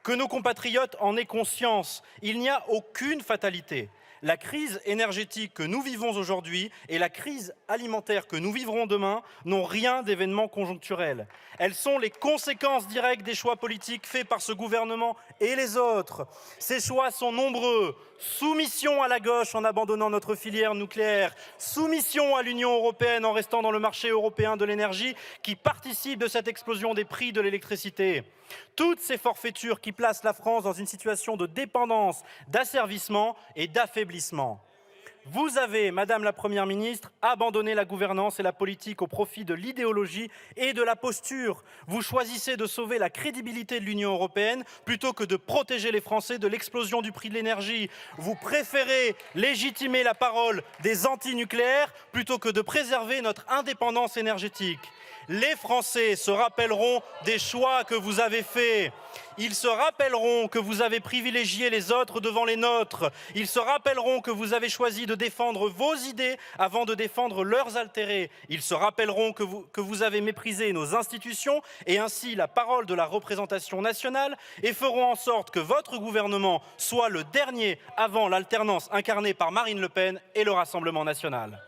Que nos compatriotes en aient conscience, il n'y a aucune fatalité. La crise énergétique que nous vivons aujourd'hui et la crise alimentaire que nous vivrons demain n'ont rien d'événement conjoncturel. Elles sont les conséquences directes des choix politiques faits par ce gouvernement et les autres. Ces choix sont nombreux. Soumission à la gauche en abandonnant notre filière nucléaire, soumission à l'Union européenne en restant dans le marché européen de l'énergie qui participe de cette explosion des prix de l'électricité. Toutes ces forfaitures qui placent la France dans une situation de dépendance, d'asservissement et d'affaiblissement. Vous avez, Madame la Première ministre, abandonné la gouvernance et la politique au profit de l'idéologie et de la posture. Vous choisissez de sauver la crédibilité de l'Union européenne plutôt que de protéger les Français de l'explosion du prix de l'énergie. Vous préférez légitimer la parole des antinucléaires plutôt que de préserver notre indépendance énergétique. Les Français se rappelleront des choix que vous avez faits. Ils se rappelleront que vous avez privilégié les autres devant les nôtres. Ils se rappelleront que vous avez choisi de défendre vos idées avant de défendre leurs intérêts. Ils se rappelleront que vous avez méprisé nos institutions et ainsi la parole de la représentation nationale et feront en sorte que votre gouvernement soit le dernier avant l'alternance incarnée par Marine Le Pen et le Rassemblement national.